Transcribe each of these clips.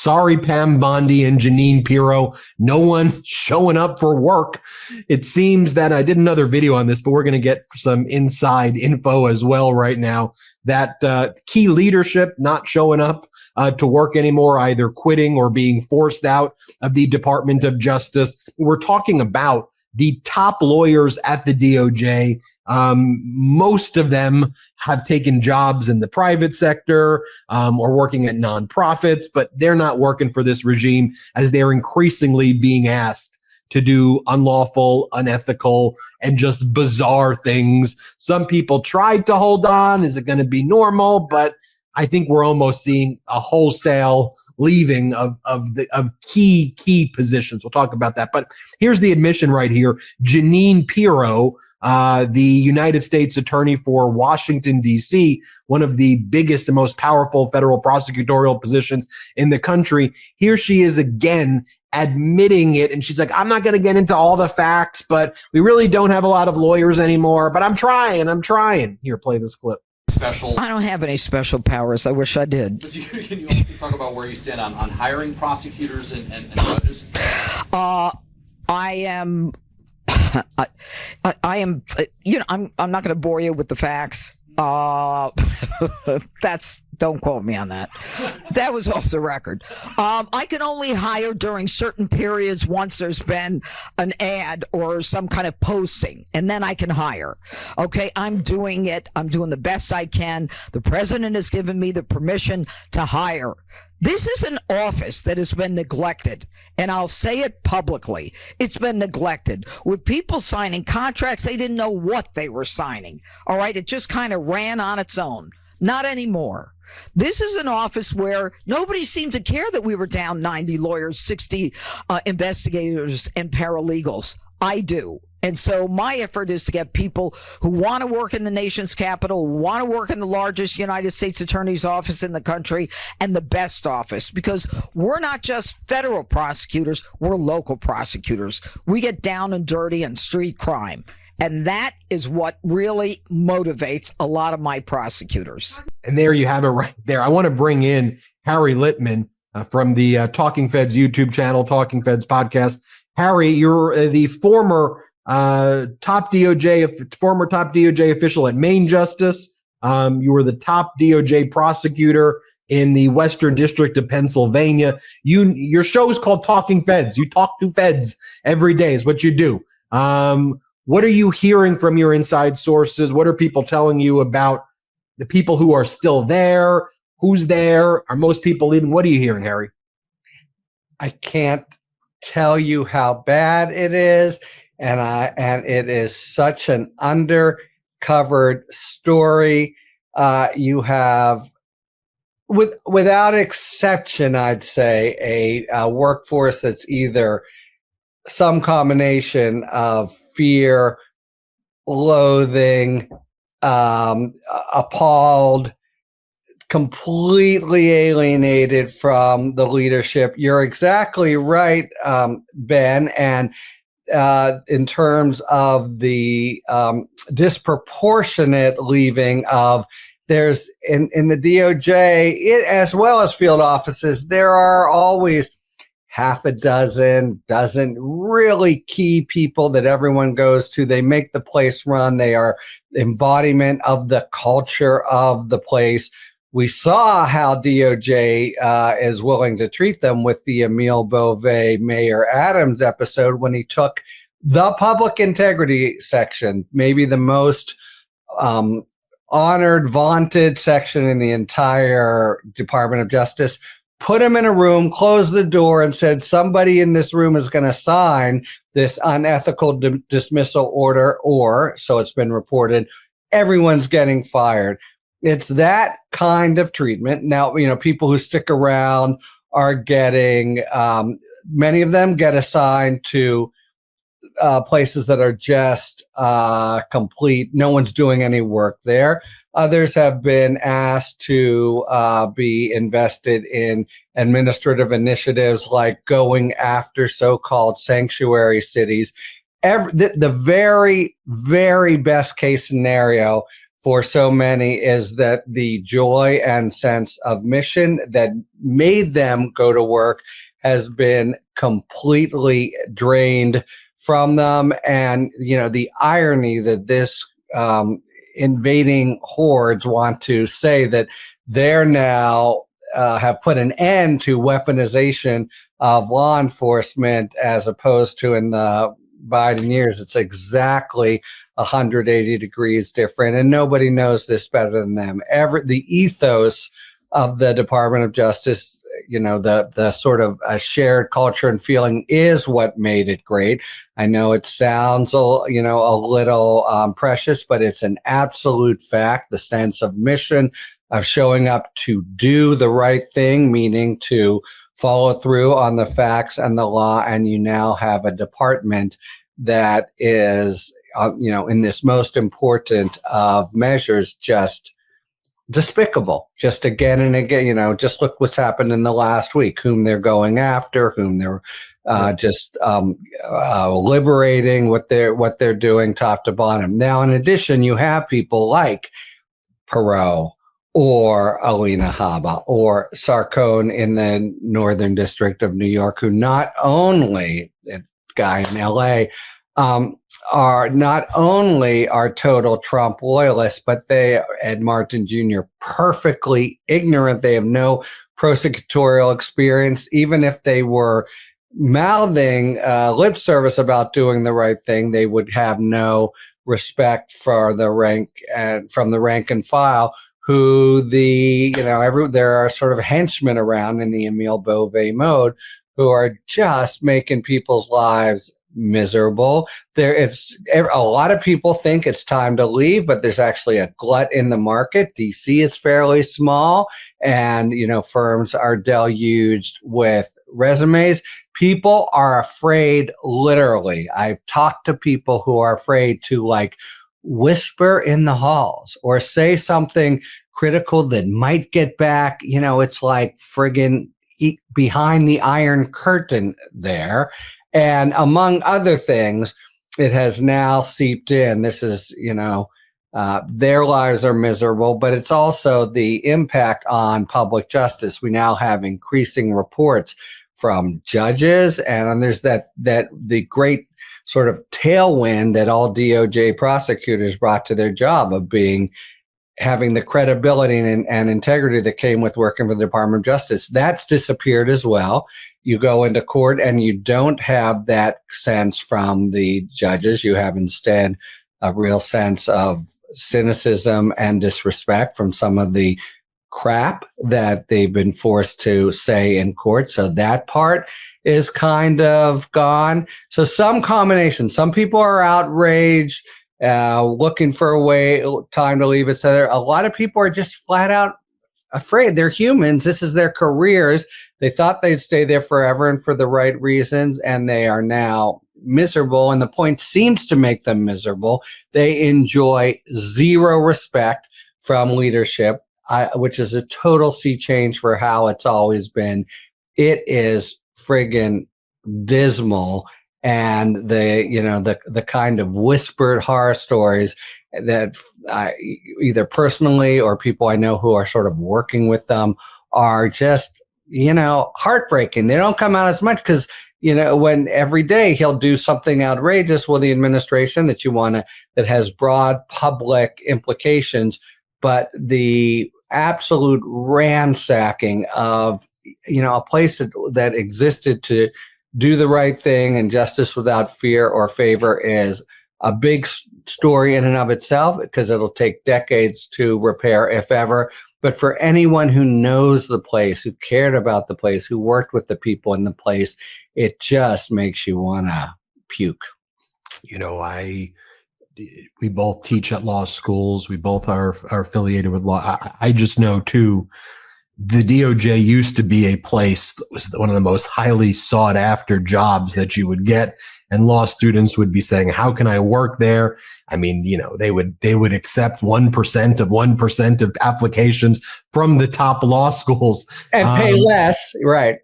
Sorry, Pam Bondi and Janine Pirro. No one showing up for work. It seems that I did another video on this, but we're going to get some inside info as well right now that key leadership not showing up to work anymore, either quitting or being forced out of the Department of Justice. We're talking about the top lawyers at the DOJ. Most of them have taken jobs in the private sector or working at nonprofits, but they're not working for this regime as they're increasingly being asked to do unlawful, unethical, and just bizarre things. Some people tried to hold on. Is it going to be normal? But I think we're almost seeing a wholesale leaving of key positions. We'll talk about that. But here's the admission right here. Janine Pirro, the United States Attorney for Washington, D.C., one of the biggest and most powerful federal prosecutorial positions in the country. Here she is again admitting it. And she's like, I'm not going to get into all the facts, but we really don't have a lot of lawyers anymore. But I'm trying. Here, play this clip. I don't have any special powers. I wish I did. But can you also talk about where you stand on hiring prosecutors and judges? I am, you know, I'm not going to bore you with the facts. Don't quote me on that. That was off the record. I can only hire during certain periods once there's been an ad or some kind of posting, and then I can hire. Okay, I'm doing it. I'm doing the best I can. The president has given me the permission to hire. This is an office that has been neglected, and I'll say it publicly. It's been neglected. With people signing contracts, they didn't know what they were signing. All right, it just kind of ran on its own. Not anymore. This is an office where nobody seemed to care that we were down 90 lawyers, 60 investigators, and paralegals. I do. And so my effort is to get people who want to work in the nation's capital, want to work in the largest United States Attorney's office in the country, and the best office, because we're not just federal prosecutors, we're local prosecutors. We get down and dirty on street crime. And that is what really motivates a lot of my prosecutors. And there you have it right there. I want to bring in Harry Litman from the Talking Feds YouTube channel, Talking Feds podcast. Harry, you're the former top DOJ official at Maine Justice. You were the top DOJ prosecutor in the Western District of Pennsylvania. Your show is called Talking Feds. You talk to feds every day is what you do. What are you hearing from your inside sources? What are people telling you about the people who are still there? Who's there? Are most people leaving? What are you hearing, Harry? I can't tell you how bad it is, and it is such an undercovered story. You have, without exception, I'd say, a workforce that's either some combination of fear, loathing, appalled, completely alienated from the leadership. You're exactly right, Ben. And in terms of the disproportionate leaving of, there's in the DOJ, as well as field offices, there are always half a dozen really key people that everyone goes to. They make the place run. They are embodiment of the culture of the place. We saw how DOJ is willing to treat them with the Emile Beauvais, Mayor Adams episode when he took the public integrity section, maybe the most honored, vaunted section in the entire Department of Justice, put him in a room, closed the door, and said, somebody in this room is going to sign this unethical dismissal order, or, so it's been reported, everyone's getting fired. It's that kind of treatment. Now, people who stick around are getting, many of them get assigned to places that are just complete. No one's doing any work there. Others have been asked to be invested in administrative initiatives like going after so-called sanctuary cities. The very, very best case scenario for so many is that the joy and sense of mission that made them go to work has been completely drained from them. And, the irony that this invading hordes want to say that they're now have put an end to weaponization of law enforcement, as opposed to in the Biden years. It's exactly 180 degrees different, and nobody knows this better than them. The ethos of the Department of Justice, the sort of shared culture and feeling is what made it great. I know it sounds, a little precious, but it's an absolute fact. The sense of mission, of showing up to do the right thing, meaning to follow through on the facts and the law. And you now have a department that is, in this most important of measures, just despicable. Just again and again, just look what's happened in the last week, whom they're going after, whom they're liberating, what they're doing top to bottom. Now, in addition, you have people like Perot or Alina Habba or Sarcone in the Northern District of New York, who not only, a guy in LA, are not only are total Trump loyalists, but they, Ed Martin Jr., perfectly ignorant. They have no prosecutorial experience. Even if they were mouthing lip service about doing the right thing, they would have no respect for the rank and from the rank and file, who there are sort of henchmen around in the Emile Beauvais mode who are just making people's lives miserable. A lot of people think it's time to leave, but there's actually a glut in the market. DC is fairly small, and firms are deluged with resumes. People are afraid, literally. I've talked to people who are afraid to whisper in the halls or say something critical that might get back. It's like friggin' behind the Iron Curtain there. And among other things, it has now seeped in. This is, their lives are miserable, but it's also the impact on public justice. We now have increasing reports from judges, and there's that the great sort of tailwind that all DOJ prosecutors brought to their job of having the credibility and integrity that came with working for the Department of Justice. That's disappeared as well. You go into court and you don't have that sense from the judges. You have instead a real sense of cynicism and disrespect from some of the crap that they've been forced to say in court. So that part is kind of gone. So some combination, some people are outraged, looking for time to leave, etc. A lot of people are just flat out afraid. They're humans. This is their careers. They thought they'd stay there forever and for the right reasons, and they are now miserable. And the point seems to make them miserable. They enjoy zero respect from leadership, which is a total sea change for how it's always been. It is friggin' dismal. And the kind of whispered horror stories that either personally or people I know who are sort of working with them are just, heartbreaking. They don't come out as much because, when every day he'll do something outrageous with the administration that has broad public implications, but the absolute ransacking of, a place that existed to do the right thing and justice without fear or favor is a big story in and of itself, because it'll take decades to repair, if ever. But for anyone who knows the place, who cared about the place, who worked with the people in the place, it just makes you want to puke. We both teach at law schools. We both are affiliated with law. I just know too, the DOJ used to be a place that was one of the most highly sought after jobs that you would get. And law students would be saying, how can I work there? I mean, they would accept 1% of applications from the top law schools. And pay less, right.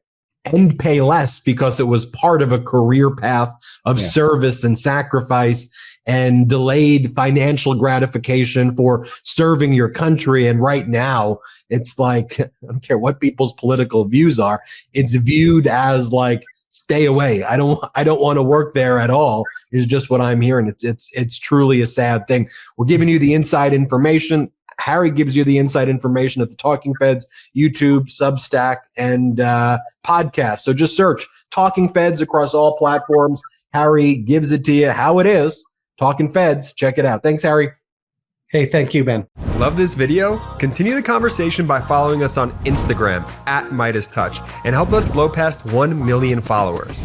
And pay less because it was part of a career path of service and sacrifice. and delayed financial gratification for serving your country. And right now, it's like, I don't care what people's political views are, it's viewed as like, stay away. I don't want to work there at all, is just what I'm hearing. It's truly a sad thing. We're giving you the inside information. Harry gives you the inside information at the Talking Feds, YouTube, Substack, and podcast. So just search Talking Feds across all platforms. Harry gives it to you how it is. Talking Feds. Check it out. Thanks, Harry. Hey, thank you, Ben. Love this video? Continue the conversation by following us on Instagram @MeidasTouch and help us blow past 1 million followers.